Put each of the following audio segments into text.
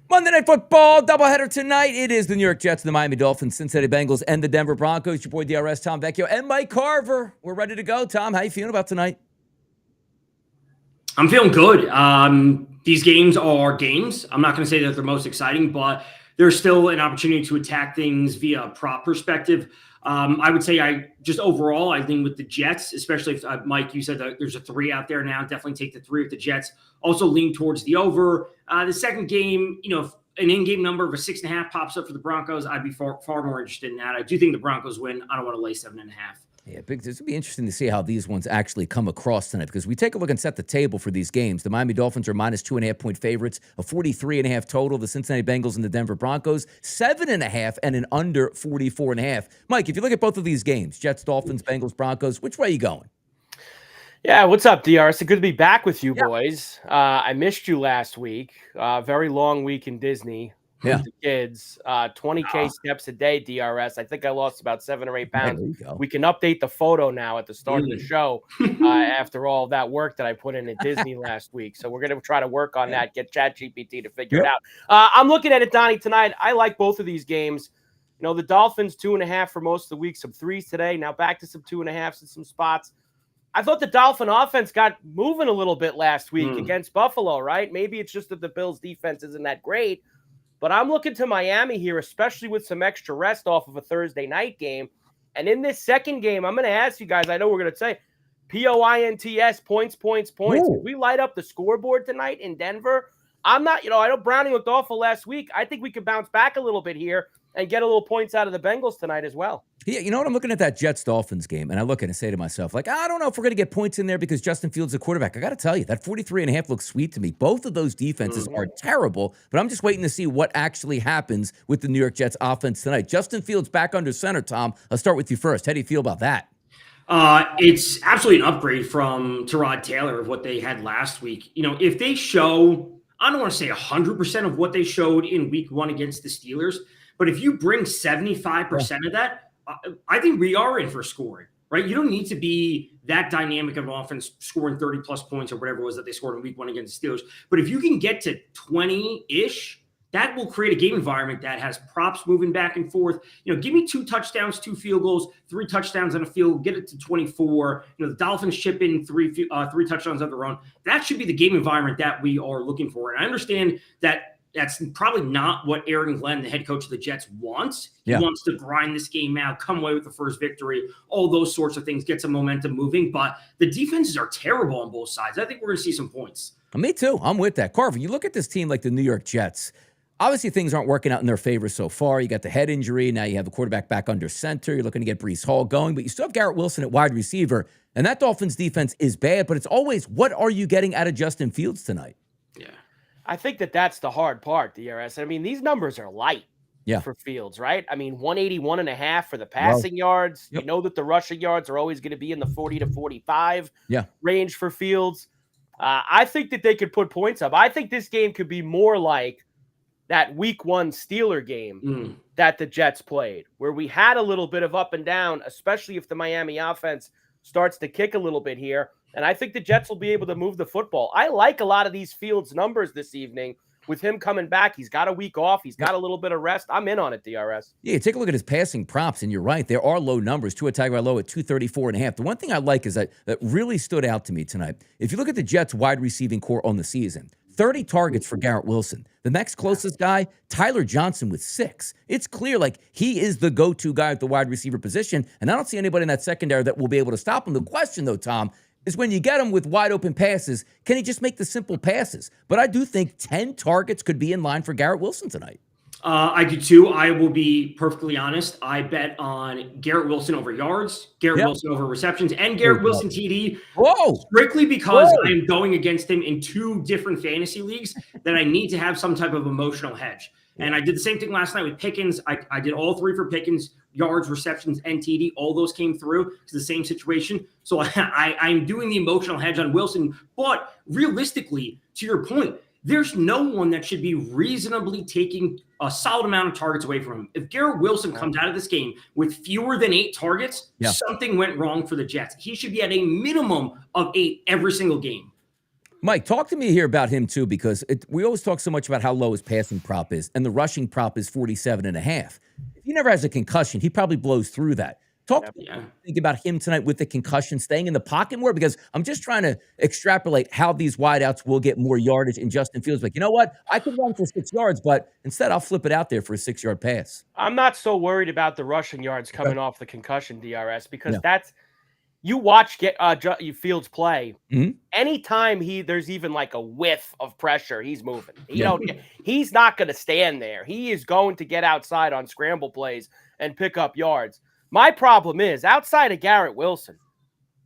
Monday Night Football, doubleheader tonight. It is the New York Jets, the Miami Dolphins, Cincinnati Bengals, and the Denver Broncos. Your boy DRS, Tom Vecchio, and Mike Carver. We're ready to go. Tom, how you feeling about tonight? I'm feeling good. These games are games. I'm not going to say that they're most exciting, but there's still an opportunity to attack things via a prop perspective. I would say I think with the Jets, especially if Mike, you said that there's a 3 out there now, definitely take the 3 with the Jets. Also lean towards the over. The second game, if an in-game number of a 6.5 pops up for the Broncos, I'd be far more interested in that. I do think the Broncos win. I don't want to lay 7.5. Yeah, this will be interesting to see how these ones actually come across tonight, because we take a look and set the table for these games. The Miami Dolphins are minus 2.5-point favorites, a 43.5 total. The Cincinnati Bengals and the Denver Broncos, 7.5 and an under 44.5. Mike, if you look at both of these games, Jets, Dolphins, Bengals, Broncos, which way are you going? Yeah, what's up, DR? It's good to be back with you, boys. I missed you last week. Very long week in Disney. With the kids, 20K steps a day, DRS. I think I lost about 7 or 8 pounds. We can update the photo now at the start of the show after all that work that I put in at Disney last week. So we're going to try to work on that, get ChatGPT to figure it out. I'm looking at it, Donnie, tonight. I like both of these games. The Dolphins 2.5 for most of the week, some 3s today. Now back to some 2.5s in some spots. I thought the Dolphin offense got moving a little bit last week against Buffalo, right? Maybe it's just that the Bills' defense isn't that great. But I'm looking to Miami here, especially with some extra rest off of a Thursday night game. And in this second game, I'm going to ask you guys, I know we're going to say POINTS, points. If we light up the scoreboard tonight in Denver, I know Browning looked awful last week. I think we could bounce back a little bit here and get a little points out of the Bengals tonight as well. Yeah, you know what? I'm looking at that Jets-Dolphins game, and I look at it and say to myself, I don't know if we're going to get points in there because Justin Fields is a quarterback. I got to tell you, that 43.5 looks sweet to me. Both of those defenses are terrible, but I'm just waiting to see what actually happens with the New York Jets offense tonight. Justin Fields back under center, Tom. I'll start with you first. How do you feel about that? It's absolutely an upgrade from Tyrod Taylor of what they had last week. If they show, I don't want to say 100% of what they showed in week 1 against the Steelers, but if you bring 75% of that, I think we are in for scoring, right? You don't need to be that dynamic of an offense scoring 30-plus points or whatever it was that they scored in week 1 against the Steelers. But if you can get to 20-ish, that will create a game environment that has props moving back and forth. Give me 2 touchdowns, 2 field goals, 3 touchdowns on a field, get it to 24. The Dolphins chip in 3 touchdowns of their own. That should be the game environment that we are looking for. And I understand that that's probably not what Aaron Glenn, the head coach of the Jets, wants. He wants to grind this game out, come away with the first victory, all those sorts of things, get some momentum moving. But the defenses are terrible on both sides. I think we're going to see some points. Me too. I'm with that. Carver, you look at this team like the New York Jets. Obviously, things aren't working out in their favor so far. You got the head injury. Now you have the quarterback back under center. You're looking to get Breece Hall going, but you still have Garrett Wilson at wide receiver. And that Dolphins defense is bad, but it's always, what are you getting out of Justin Fields tonight? Yeah. I think that's the hard part, DRS. I mean, these numbers are light for Fields, right? I mean, 181.5 for the passing yards. You know that the rushing yards are always going to be in the 40 to 45 range for Fields. I think that they could put points up. I think this game could be more like that week 1 Steeler game that the Jets played, where we had a little bit of up and down, especially if the Miami offense starts to kick a little bit here. And I think the Jets will be able to move the football. I like a lot of these Fields numbers this evening with him coming back. He's got a week off. He's got a little bit of rest. I'm in on it, DRS. Yeah, take a look at his passing props, and you're right. There are low numbers. Tua Tagovailoa at 234.5. The one thing I like is that really stood out to me tonight. If you look at the Jets wide receiving core on the season, 30 targets for Garrett Wilson. The next closest guy, Tyler Johnson with 6. It's clear he is the go-to guy at the wide receiver position, and I don't see anybody in that secondary that will be able to stop him. The question, though, Tom, is when you get him with wide open passes, can he just make the simple passes? But I do think 10 targets could be in line for Garrett Wilson tonight. I do too. I will be perfectly honest. I bet on Garrett Wilson over yards, Garrett Wilson over receptions, and Garrett Wilson TD. Whoa. Strictly because I am going against him in 2 different fantasy leagues that I need to have some type of emotional hedge. And I did the same thing last night with Pickens. I did all 3 for Pickens, yards, receptions, and TD. All those came through. It's the same situation. So I'm doing the emotional hedge on Wilson. But realistically, to your point, there's no one that should be reasonably taking a solid amount of targets away from him. If Garrett Wilson comes out of this game with fewer than 8 targets, something went wrong for the Jets. He should be at a minimum of 8 every single game. Mike, talk to me here about him too, because we always talk so much about how low his passing prop is, and the rushing prop is 47.5. If he never has a concussion, he probably blows through that. Think about him tonight with the concussion, staying in the pocket more, because I'm just trying to extrapolate how these wideouts will get more yardage. And Justin Fields like, you know what? I could run for 6 yards, but instead I'll flip it out there for a 6-yard pass. I'm not so worried about the rushing yards coming off the concussion, DRS, because that's you watch Fields play. Anytime there's even like a whiff of pressure, he's moving. He's not going to stand there. He is going to get outside on scramble plays and pick up yards. My problem is, outside of Garrett Wilson,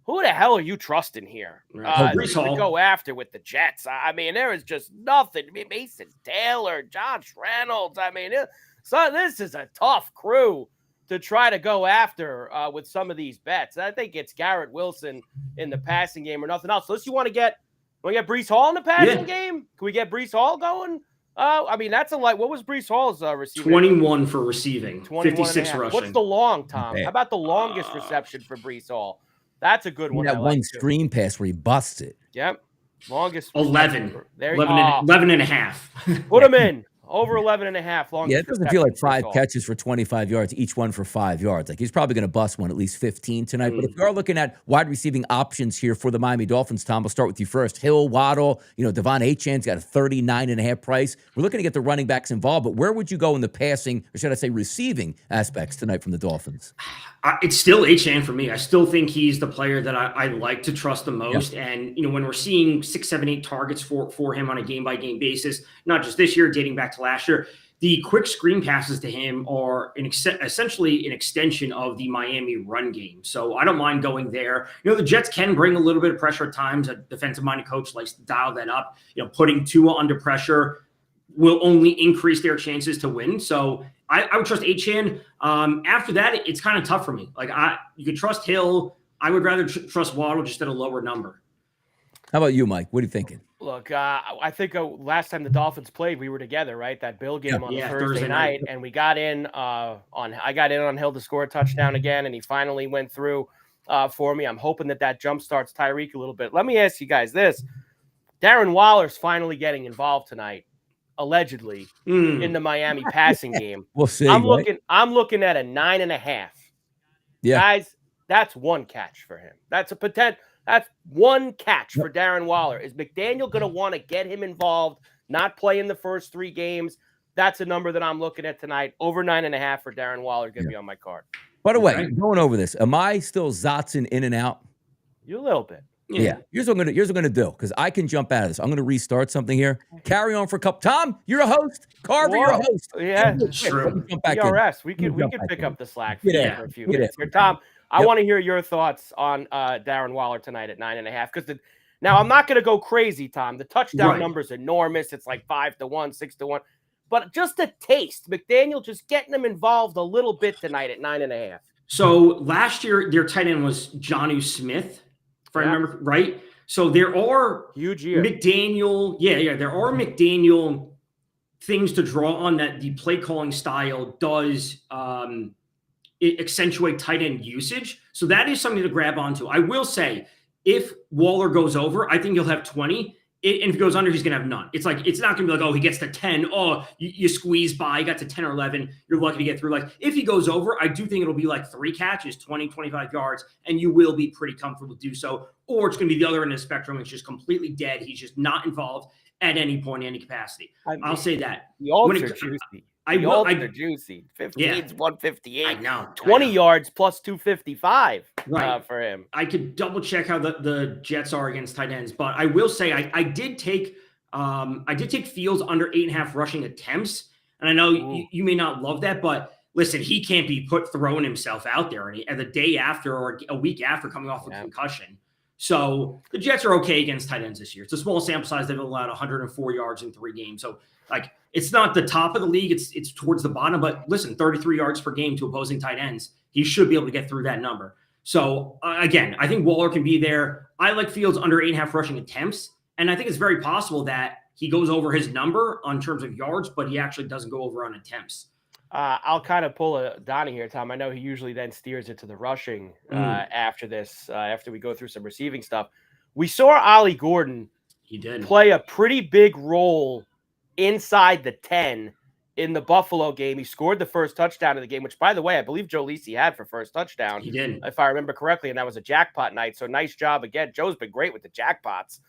who the hell are you trusting here to go after with the Jets? I mean, there is just nothing. Mason Taylor, Josh Reynolds. I mean, this is a tough crew to try to go after with some of these bets. I think it's Garrett Wilson in the passing game or nothing else. Unless you want to get Breece Hall in the passing game? Can we get Breece Hall going? I mean, that's what was Breece Hall's receiving? 21 for receiving, 56 rushing. What's the long, Tom? How about the longest reception for Breece Hall? That's a good one. That one screen pass where he busts it. Yep. Longest. 11. 11 and a half. Put him in. Over 11.5 long. Yeah, it doesn't feel like 5 catches for 25 yards, each one for 5 yards. Like, he's probably going to bust one at least 15 tonight. But if you are looking at wide receiving options here for the Miami Dolphins, Tom, we'll start with you first. Hill, Waddle, Devon Achane's got a 39.5 price. We're looking to get the running backs involved, but where would you go in the passing, or should I say receiving aspects tonight from the Dolphins? It's still Achane for me. I still think he's the player that I like to trust the most. Yep. And, when we're seeing 6, 7, 8 targets for him on a game-by-game basis, not just this year, dating back to last year, the quick screen passes to him are essentially an extension of the Miami run game. So I don't mind going there. The Jets can bring a little bit of pressure at times. A defensive-minded coach likes to dial that up. Putting Tua under pressure will only increase their chances to win. So I would trust Achane. After that, it's kind of tough for me. Like, you could trust Hill. I would rather trust Waddle just at a lower number. How about you, Mike? What are you thinking? Look, I think last time the Dolphins played, we were together, right? That Bill game on Thursday night, and we got in I got in on Hill to score a touchdown again, and he finally went through for me. I'm hoping that jump starts Tyreek a little bit. Let me ask you guys this: Darren Waller's finally getting involved tonight, allegedly, in the Miami passing game. We'll see. I'm looking at a 9.5. Yeah, guys, that's one catch for him. That's a potential. That's one catch for Darren Waller. Is McDaniel going to want to get him involved, not play in the first 3 games? That's a number that I'm looking at tonight. Over 9.5 for Darren Waller going to be on my card. By the way, going over this, am I still Zotzin in and out? You a little bit. Yeah. Here's what I'm gonna do, because I can jump out of this. I'm gonna restart something here. Carry on for a couple. Tom, you're a host. Carver, you're a host. Yeah, true. DRS. We could pick up the slack for a few minutes here. Tom, I want to hear your thoughts on Darren Waller tonight at 9.5. Because now I'm not going to go crazy, Tom. The touchdown number's enormous. It's like 5-1, 6-1. But just a taste. McDaniel just getting them involved a little bit tonight at 9.5. So last year, their tight end was Jonnu Smith, if I remember right. So there are huge year. McDaniel. Yeah. There are McDaniel things to draw on that the play calling style does accentuate tight end usage. So that is something to grab onto. I will say, if Waller goes over, I think he'll have 20. And if he goes under, he's going to have none. It's not going to be like, oh, he gets to 10. Oh, you squeeze by, you got to 10 or 11. You're lucky to get through. Like, if he goes over, I do think it'll be like 3 catches, 20, 25 yards, and you will be pretty comfortable to do so. Or it's going to be the other end of the spectrum. It's just completely dead. He's just not involved at any point, any capacity. I'll say that. The odds are juicy. They're juicy. 15's 158. I know. 20 yards plus 255 for him. I could double check how the Jets are against tight ends, but I will say I did take Fields under 8.5 rushing attempts. And I know you may not love that, but listen, he can't be throwing himself out there and the day after or a week after coming off a concussion. So the Jets are okay against tight ends this year. It's a small sample size. They've allowed 104 yards in 3 games. So like it's not the top of the league. It's towards the bottom. But listen, 33 yards per game to opposing tight ends. He should be able to get through that number. So again, I think Waller can be there. I like Fields under 8.5 rushing attempts. And I think it's very possible that he goes over his number on terms of yards, but he actually doesn't go over on attempts. I'll kind of pull a Donnie here, Tom. I know he usually then steers it to the rushing after this, after we go through some receiving stuff. We saw Ollie Gordon play a pretty big role inside the 10 in the Buffalo game. He scored the first touchdown of the game, which, by the way, I believe Joe Lisi had for first touchdown. He did. If I remember correctly, and that was a jackpot night. So nice job again. Joe's been great with the jackpots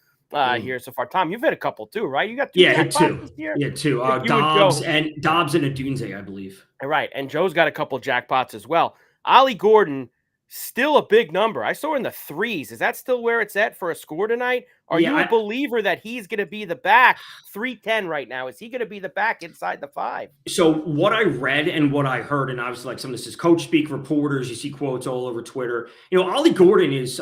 here so far. Tom, you've hit a couple too, right? You got two jackpots this year? Yeah, two. Dobbs and a Dunze, I believe. Right, and Joe's got a couple jackpots as well. Ollie Gordon, still a big number. I saw in the 3s. Is that still where it's at for a score tonight? Are you a believer that he's going to be the back? 310 right now. Is he going to be the back inside the 5? So what I read and what I heard, and obviously like some of this is coach speak, reporters, you see quotes all over Twitter. Ollie Gordon is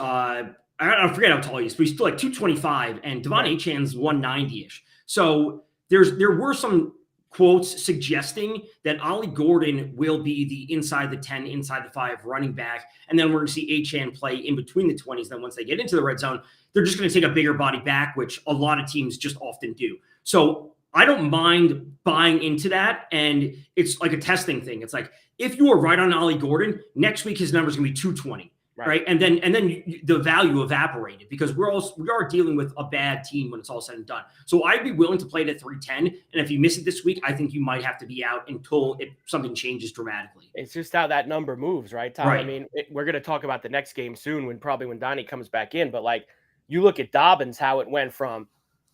I forget how tall he is, but he's still like 225, and Devon Achan's 190-ish. So there were some quotes suggesting that Ollie Gordon will be the inside the 10, inside the 5 running back, and then we're going to see Achan play in between the 20s. Then once they get into the red zone, they're just going to take a bigger body back, which a lot of teams just often do. So I don't mind buying into that, and it's like a testing thing. It's like if you are right on Ollie Gordon, next week his number is going to be 220. Right. And then the value evaporated because we are dealing with a bad team when it's all said and done. So I'd be willing to play it at 310. And if you miss it this week, I think you might have to be out until something changes dramatically. It's just how that number moves, right, Tom? Right. I mean, we're going to talk about the next game soon when Donnie comes back in. But like you look at Dobbins, how it went from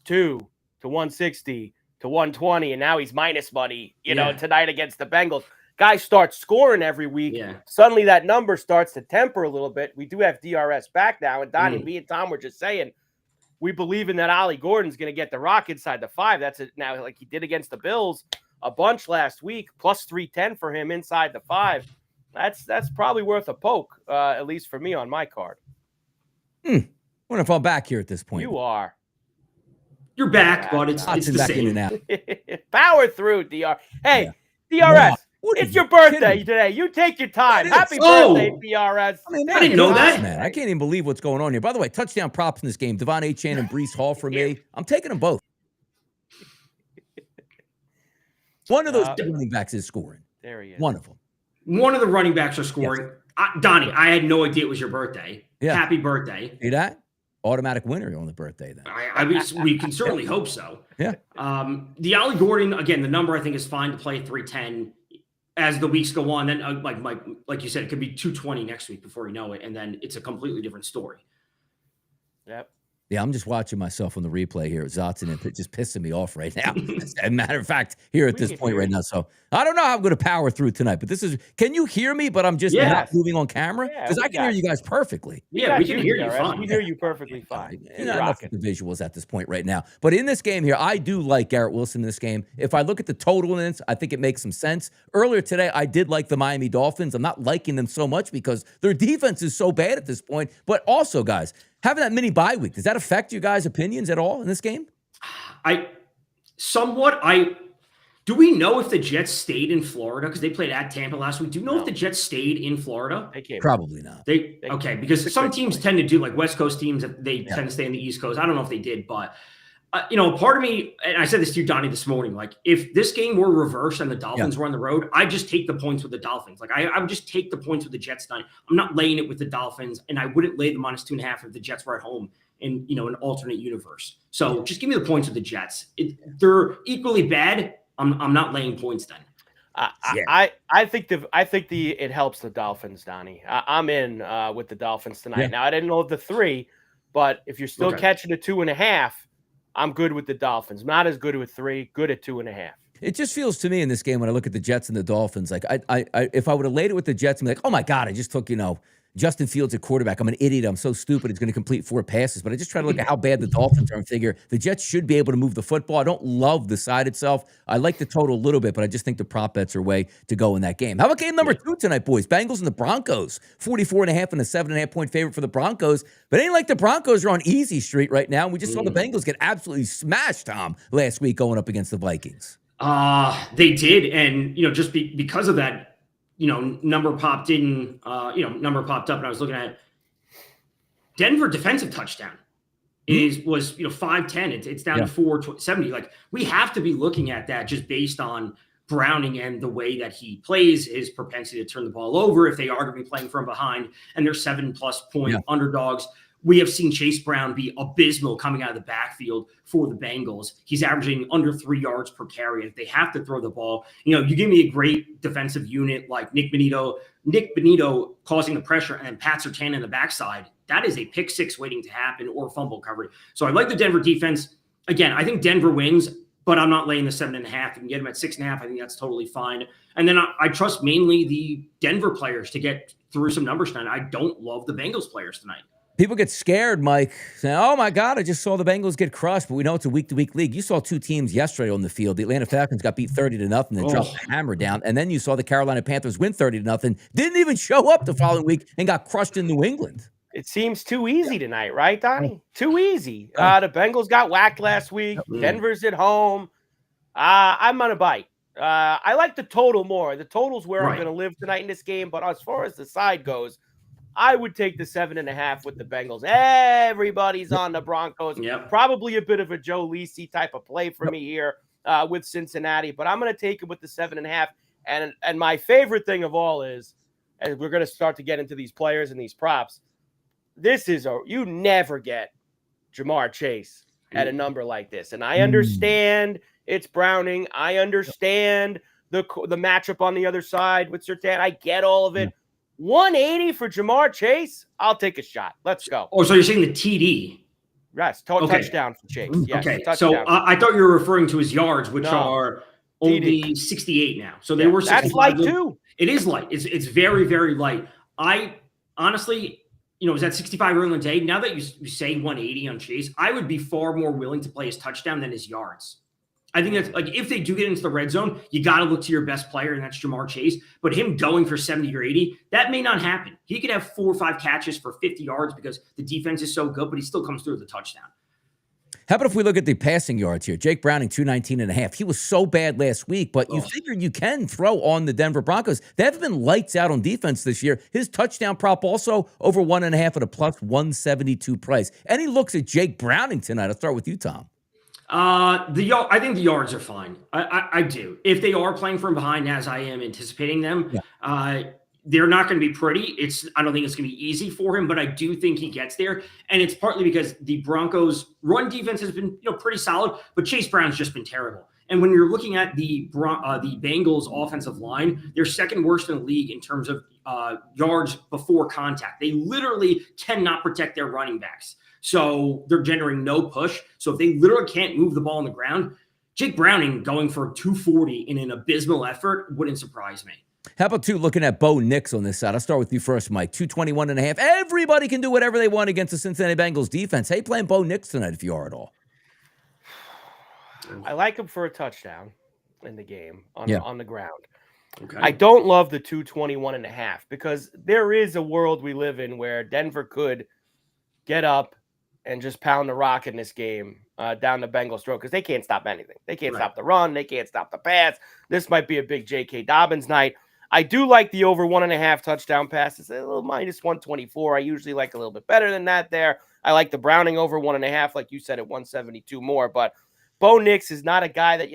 2 to 160 to 120. And now he's minus money, you know, tonight against the Bengals. Guys start scoring every week. Yeah. Suddenly that number starts to temper a little bit. We do have DRS back now. And Donnie, me and Tom were just saying, we believe in that Ollie Gordon's going to get the rock inside the 5. That's it now, like he did against the Bills a bunch last week, plus 310 for him inside the 5. That's probably worth a poke, at least for me on my card. I wonder if I'm back here at this point. You are. You're back, but it's the same. In and out. Power through, DR. Hey, DRS. It's your birthday today. You take your time. Happy birthday, DRS. I didn't know that. Man, I can't even believe what's going on here. By the way, touchdown props in this game. Devon Achan and Breece Hall for me. I'm taking them both. One of those running backs is scoring. There he is. One of them. One of the running backs are scoring. Yes. Donnie, I had no idea it was your birthday. Yeah. Happy birthday. See that? Automatic winner on the birthday then. We can certainly hope so. Yeah. The Ollie Gordon, again, the number I think is fine to play at 310. As the weeks go on, then like you said, it could be 220 next week before you know it, and then it's a completely different story. Yep. Yeah, I'm just watching myself on the replay here. Zotson and just pissing me off right now. As a matter of fact, here at this point right now. So I don't know how I'm going to power through tonight, but can you hear me? But I'm just not moving on camera because I can hear you guys perfectly. Yeah, we can hear you fine. We hear you perfectly fine. And I love the visuals at this point right now. But in this game here, I do like Garrett Wilson in this game. If I look at the total in this, I think it makes some sense. Earlier today, I did like the Miami Dolphins. I'm not liking them so much because their defense is so bad at this point. But also, guys, having that mini bye week, does that affect you guys' opinions at all in this game? Do we know if the Jets stayed in Florida? Because they played at Tampa last week. Do you know if the Jets stayed in Florida? Probably not. Because some teams tend to do, like West Coast teams, they tend to stay in the East Coast. I don't know if they did, but part of me, and I said this to you, Donnie, this morning, like if this game were reversed and the Dolphins were on the road, I'd just take the points with the Dolphins. Like I would just take the points with the Jets tonight. I'm not laying it with the Dolphins, and I wouldn't lay the -2.5 if the Jets were at home in an alternate universe. So just give me the points with the Jets. They're equally bad. I'm not laying points then. I think it helps the Dolphins, Donnie. I'm in with the Dolphins tonight. Yeah. Now I didn't know the 3, but if you're still catching a 2.5, I'm good with the Dolphins. Not as good with 3. Good at 2.5. It just feels to me in this game when I look at the Jets and the Dolphins, like I if I would have laid it with the Jets, I'm like, oh my God, I just took Justin Fields at quarterback. I'm an idiot. I'm so stupid. He's going to complete 4 passes. But I just try to look at how bad the Dolphins are and figure the Jets should be able to move the football. I don't love the side itself. I like the total a little bit, but I just think the prop bets are way to go in that game. How about game number 2 tonight, boys? Bengals and the Broncos. 44.5 and a 7.5 point favorite for the Broncos. But it ain't like the Broncos are on easy street right now. We just saw the Bengals get absolutely smashed, Tom, last week going up against the Vikings. They did. And, just because of that, number popped up and I was looking at Denver defensive touchdown was 510. It's down to 470. Like, we have to be looking at that just based on Browning and the way that he plays, his propensity to turn the ball over if they are going to be playing from behind and they're 7+ point underdogs. We have seen Chase Brown be abysmal coming out of the backfield for the Bengals. He's averaging under 3 yards per carry. And if they have to throw the ball, you give me a great defensive unit like Nick Benito causing the pressure and Pat Surtain in the backside. That is a pick 6 waiting to happen or fumble recovery. So I like the Denver defense. Again, I think Denver wins, but I'm not laying the 7.5. You can get them at 6.5. I think that's totally fine. And then I trust mainly the Denver players to get through some numbers tonight. I don't love the Bengals players tonight. People get scared, Mike, saying, oh, my God, I just saw the Bengals get crushed. But we know it's a week-to-week league. You saw 2 teams yesterday on the field. The Atlanta Falcons got beat 30-0, then dropped the hammer down. And then you saw the Carolina Panthers win 30-0, didn't even show up the following week, and got crushed in New England. It seems too easy tonight, right, Donnie? Too easy. The Bengals got whacked last week. Denver's at home. I'm on a bite. I like the total more. The total's where I'm going to live tonight in this game. But as far as the side goes, I would take the 7.5 with the Bengals. Everybody's on the Broncos. Probably a bit of a Joe Lisi type of play for me here with Cincinnati. But I'm going to take it with the 7.5. And my favorite thing of all is, and we're going to start to get into these players and these props, you never get Jamar Chase at a number like this. And I understand it's Browning. I understand the matchup on the other side with Surtain. I get all of it. 180 for Jamar Chase. I'll take a shot. Let's go. Oh, so you're saying the TD? Yes, touchdown for Chase. Yes, okay, so I thought you were referring to his yards, which are only 68 now. So they were 65. That's light too. It is light. It's very, very light. I honestly, is that 65 earlier in the day? Now that you say 180 on Chase, I would be far more willing to play his touchdown than his yards. I think that's like, if they do get into the red zone, you got to look to your best player, and that's Jamar Chase. But him going for 70 or 80, that may not happen. He could have 4 or 5 catches for 50 yards because the defense is so good, but he still comes through with a touchdown. How about if we look at the passing yards here? Jake Browning, 219.5. He was so bad last week, but you figured you can throw on the Denver Broncos. They haven't been lights out on defense this year. His touchdown prop also over 1.5 at a plus 172 price. Any looks at Jake Browning tonight? I'll start with you, Tom. I think the yards are fine. I do. If they are playing from behind, as I am anticipating them, they're not going to be pretty. I don't think it's going to be easy for him, but I do think he gets there. And it's partly because the Broncos' run defense has been, pretty solid, but Chase Brown's just been terrible. And when you're looking at the Bengals offensive line, they're second worst in the league in terms of yards before contact. They literally cannot protect their running backs. So they're generating no push. So if they literally can't move the ball on the ground, Jake Browning going for 240 in an abysmal effort wouldn't surprise me. How about looking at Bo Nix on this side? I'll start with you first, Mike. 221.5. Everybody can do whatever they want against the Cincinnati Bengals defense. Hey, playing Bo Nix tonight if you are at all. I like him for a touchdown in the game on the ground. Okay. I don't love the 221.5 because there is a world we live in where Denver could get up and just pound the rock in this game down the Bengals' throat because they can't stop anything. They can't stop the run. They can't stop the pass. This might be a big J.K. Dobbins night. I do like the over 1.5 touchdown passes. A little minus 124. I usually like a little bit better than that there. I like the Browning over 1.5, like you said, at 172 more. But Bo Nix is not a guy that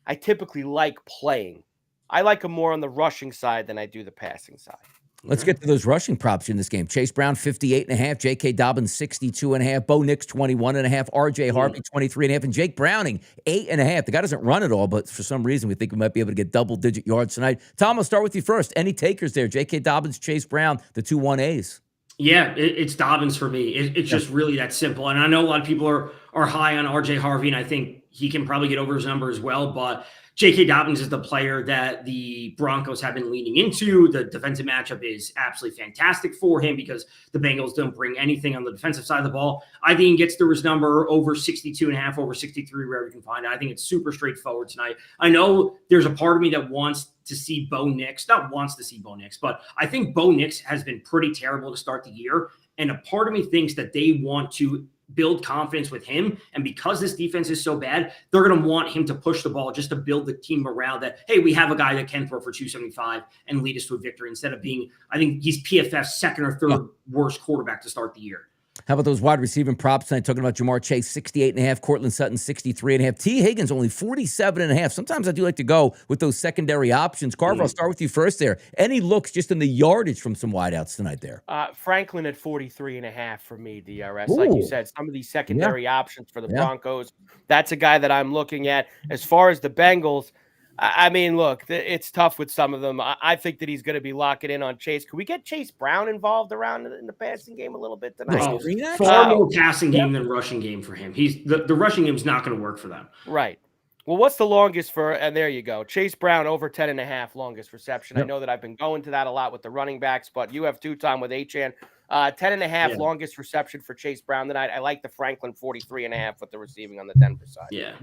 I typically like playing. I like him more on the rushing side than I do the passing side. Let's get to those rushing props in this game. Chase Brown, 58.5. J.K. Dobbins, 62.5. Bo Nix, 21.5. R.J. Harvey, 23.5. And Jake Browning, 8.5. The guy doesn't run it all, but for some reason we think we might be able to get double-digit yards tonight. Tom, I'll start with you first. Any takers there? J.K. Dobbins, Chase Brown, the 2 1As. Yeah, it's Dobbins for me. It's just really that simple. And I know a lot of people are high on R.J. Harvey, and I think he can probably get over his number as well. But J.K. Dobbins is the player that the Broncos have been leaning into. The defensive matchup is absolutely fantastic for him because the Bengals don't bring anything on the defensive side of the ball. I think he gets through his number over 62.5, over 63, wherever you can find it. I think it's super straightforward tonight. I know there's a part of me that wants to see Bo Nix, but I think Bo Nix has been pretty terrible to start the year. And a part of me thinks that they want to build confidence with him. And because this defense is so bad, they're going to want him to push the ball just to build the team around that. Hey, we have a guy that can throw for 275 and lead us to a victory instead of being, I think he's PFF's second or third worst quarterback to start the year. How about those wide receiving props tonight? Talking about Jamar Chase, 68.5, Cortland Sutton, 63.5, T. Higgins, only 47.5. Sometimes I do like to go with those secondary options. Carver, I'll start with you first there. Any looks just in the yardage from some wideouts tonight there? Franklin at 43.5 for me, DRS. Ooh. Like you said, some of these secondary options for the Broncos, that's a guy that I'm looking at. As far as the Bengals, I mean, look, it's tough with some of them. I think that he's going to be locking in on Chase. Could we get Chase Brown involved around in the passing game a little bit tonight? Far more passing game than rushing game for him. The rushing game is not going to work for them. Right. Well, what's the longest for, and there you go, Chase Brown over 10.5 longest reception. I know that I've been going to that a lot with the running backs, but you have two-time with Achane. 10.5 longest reception for Chase Brown tonight. I like the Franklin 43.5 with the receiving on the Denver side. Yeah.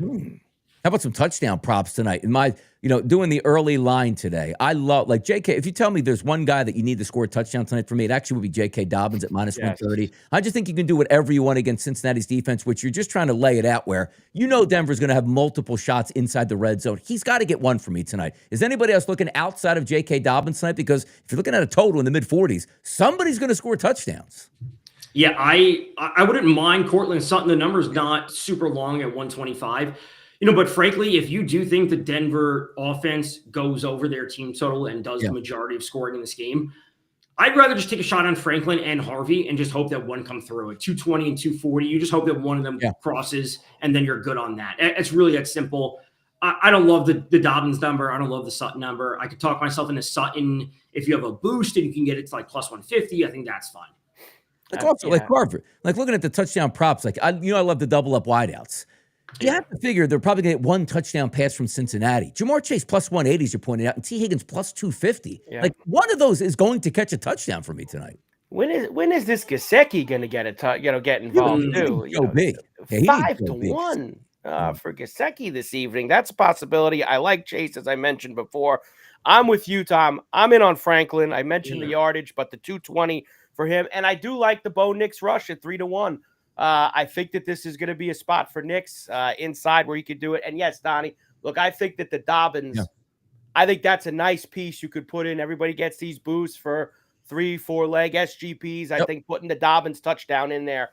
How about some touchdown props tonight? In my, doing the early line today, I love, like, JK, if you tell me there's one guy that you need to score a touchdown tonight for me, it actually would be J.K. Dobbins at minus 130. I just think you can do whatever you want against Cincinnati's defense, which you're just trying to lay it out where Denver's going to have multiple shots inside the red zone. He's got to get one for me tonight. Is anybody else looking outside of J.K. Dobbins tonight? Because if you're looking at a total in the mid-40s, somebody's going to score touchdowns. Yeah, I wouldn't mind Cortland Sutton. The number's not super long at 125. But frankly, if you do think the Denver offense goes over their team total and does the majority of scoring in this game, I'd rather just take a shot on Franklin and Harvey and just hope that one come through at 220 and 240. You just hope that one of them crosses, and then you're good on that. It's really that simple. I don't love the Dobbins number. I don't love the Sutton number. I could talk myself into Sutton. If you have a boost and you can get it to like plus 150, I think that's fine. Like also, like Carver, like looking at the touchdown props, like I love the double up wideouts. You have to figure they're probably going to get one touchdown pass from Cincinnati. Jamar Chase plus 180, as you're pointing out, and T. Higgins plus 250. Yeah. Like one of those is going to catch a touchdown for me tonight. When is this Gesicki going to get involved too? Go big. 5-1 for Gesicki this evening. That's a possibility. I like Chase, as I mentioned before. I'm with you, Tom. I'm in on Franklin. I mentioned the yardage, but the 220 for him, and I do like the Bo Nix rush at 3-1. I think that this is going to be a spot for Nix inside where he could do it. And yes, Donnie, look, I think that the Dobbins, I think that's a nice piece you could put in. Everybody gets these boosts for 3-4 leg SGPs. I think putting the Dobbins touchdown in there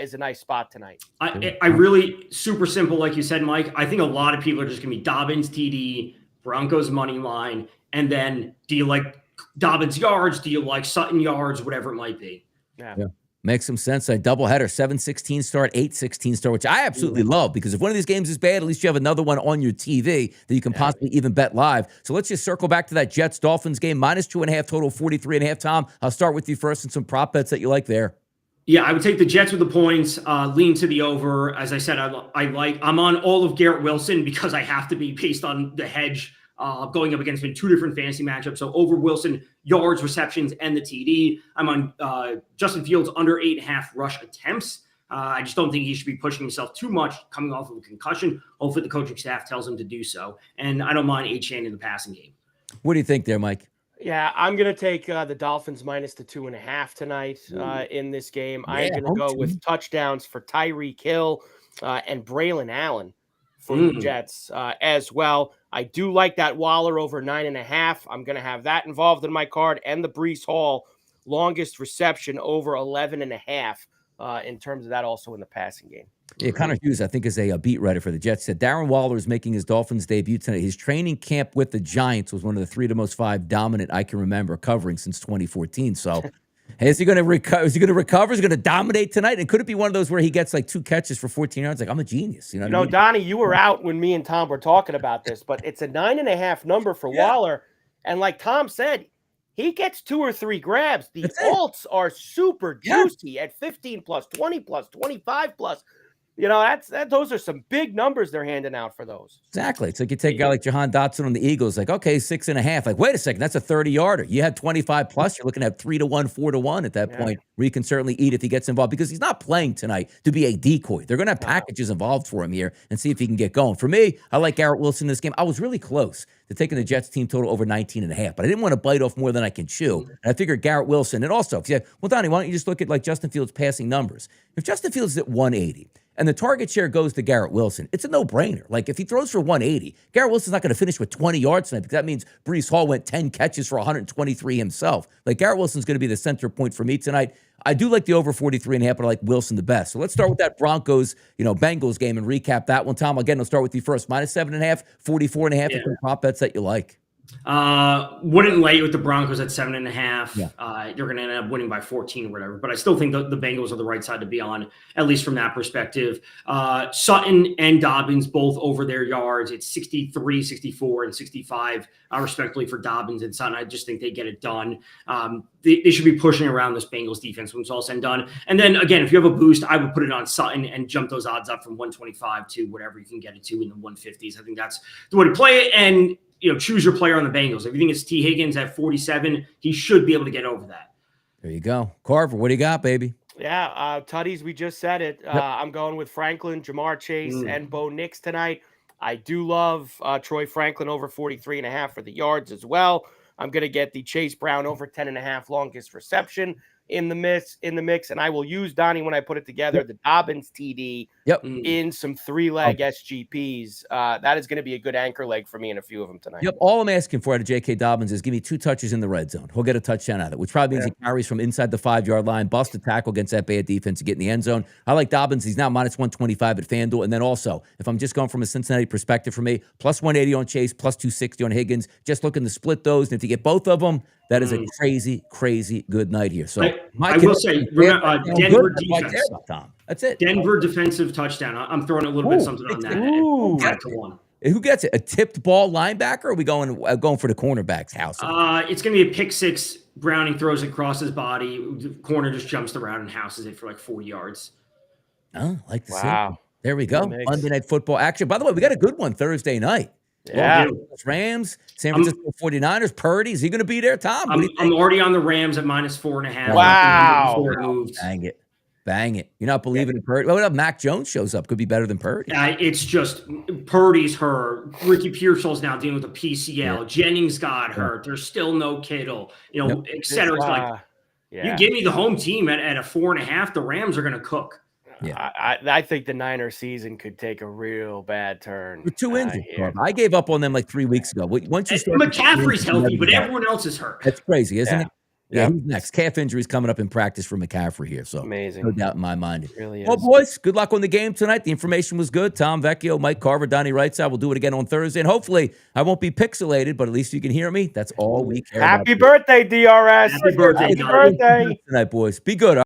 is a nice spot tonight. I really, super simple, like you said, Mike. I think a lot of people are just going to be Dobbins TD, Broncos money line, and then do you like Dobbins yards? Do you like Sutton yards? Whatever it might be. Yeah. Makes some sense. A doubleheader, 7-16 start, 8-16 start, which I absolutely love because if one of these games is bad, at least you have another one on your TV that you can possibly even bet live. So let's just circle back to that Jets-Dolphins game, minus 2.5 total, 43.5. Tom, I'll start with you first and some prop bets that you like there. Yeah, I would take the Jets with the points, lean to the over. As I said, I'm on all of Garrett Wilson because I have to be based on the hedge going up against him in two different fantasy matchups. So over Wilson, yards, receptions, and the TD. I'm on Justin Fields under 8.5 rush attempts. I just don't think he should be pushing himself too much coming off of a concussion. Hopefully the coaching staff tells him to do so. And I don't mind Achane in the passing game. What do you think there, Mike? Yeah, I'm going to take the Dolphins minus the 2.5 tonight in this game. I'm going to go with touchdowns for Tyreek Hill and Braylon Allen for the Jets as well. I do like that Waller over 9.5. I'm going to have that involved in my card, and the Breece Hall longest reception over 11.5 in terms of that also in the passing game. Yeah, Connor Hughes, I think, is a beat writer for the Jets. Said Darren Waller is making his Dolphins debut tonight. His training camp with the Giants was one of the 3 to most 5 dominant I can remember covering since 2014. So, is he going to recover? Is he going to recover? Is he going to dominate tonight? And could it be one of those where he gets like 2 catches for 14 yards? Like, I'm a genius. You know what I mean? Donnie, you were out when me and Tom were talking about this, but it's a 9.5 number for Waller. And like Tom said, he gets 2 or 3 grabs. The alts are super juicy at 15 plus, 20 plus, 25 plus. Those are some big numbers they're handing out for those. Exactly. It's like you take a guy like Jahan Dotson on the Eagles, like, okay, 6.5. Like, wait a second, that's a 30-yarder. You had 25 plus, you're looking at 3-1, 4-1 at that point, where you can certainly eat if he gets involved because he's not playing tonight to be a decoy. They're going to have packages involved for him here and see if he can get going. For me, I like Garrett Wilson in this game. I was really close to taking the Jets team total over 19.5, but I didn't want to bite off more than I can chew. And I figured Garrett Wilson, and also, if you said, well, Donnie, why don't you just look at like Justin Fields' passing numbers? If Justin Fields is at 180, and the target share goes to Garrett Wilson, it's a no-brainer. Like, if he throws for 180, Garrett Wilson's not going to finish with 20 yards tonight because that means Breece Hall went 10 catches for 123 himself. Like, Garrett Wilson's going to be the center point for me tonight. I do like the over 43.5, but I like Wilson the best. So let's start with that Broncos, Bengals game and recap that one. Tom, again, I'll start with you first. -7.5, 44.5, and some prop bets that you like. Wouldn't lay it with the Broncos at 7.5. Yeah. You're going to end up winning by 14 or whatever, but I still think the Bengals are the right side to be on, at least from that perspective. Sutton and Dobbins both over their yards. It's 63, 64, and 65, respectively, for Dobbins and Sutton. I just think they get it done. They should be pushing around this Bengals defense when it's all said and done. And then again, if you have a boost, I would put it on Sutton and jump those odds up from 125 to whatever you can get it to in the 150s. I think that's the way to play it. And choose your player on the Bengals. If you think it's T. Higgins at 47, he should be able to get over that. There you go. Carver, what do you got, baby? Yeah, Tutties, we just said it. Yep. I'm going with Franklin, Jamar Chase, and Bo Nix tonight. I do love Troy Franklin over 43.5 for the yards as well. I'm going to get the Chase Brown over 10.5 longest reception in the mix, and I will use, Donnie, when I put it together, the Dobbins TD in some 3-leg SGPs. That is going to be a good anchor leg for me in a few of them tonight. Yep. All I'm asking for out of J.K. Dobbins is give me 2 touches in the red zone. He'll get a touchdown out of it, which probably means he carries from inside the 5-yard line, bust a tackle against that bad defense to get in the end zone. I like Dobbins. He's now -125 at FanDuel. And then also, if I'm just going from a Cincinnati perspective for me, +180 on Chase, +260 on Higgins, just looking to split those. And if you get both of them, that is a crazy, crazy good night here. So I will say, Denver defense. Tom. That's it. Denver defensive touchdown. I'm throwing a little bit something on that. Who gets it? A tipped ball linebacker? Or are we going for the cornerback's house? It's going to be a pick six. Browning throws it across his body. The corner just jumps around and houses it for like 40 yards. Oh, I like to see. Wow. There we go. Monday Night Football action. By the way, we got a good one Thursday night. Yeah. Rams, San Francisco 49ers, Purdy. Is he going to be there, Tom? I'm already on the Rams at -4.5. Wow. Bang it. You're not believing in Purdy. What if Mac Jones shows up? Could be better than Purdy. It's just Purdy's hurt. Ricky Pearsall's now dealing with a PCL. Yeah. Jennings got hurt. There's still no Kittle, et cetera. It's like, you give me the home team at a 4.5, the Rams are going to cook. Yeah, I think the Niners season could take a real bad turn. We're too injured. I gave up on them like 3 weeks ago. Once you start, McCaffrey's healthy, but everyone else is hurt. That's crazy, isn't it? Yeah, who's next? Calf injuries coming up in practice for McCaffrey here. So amazing. No doubt in my mind. It really is. Well, boys, good luck on the game tonight. The information was good. Tom Vecchio, Mike Carver, Donnie Rightside. We'll do it again on Thursday. And hopefully I won't be pixelated, but at least you can hear me. That's all we care about. Happy birthday, DRS. Happy birthday tonight, boys. Be good.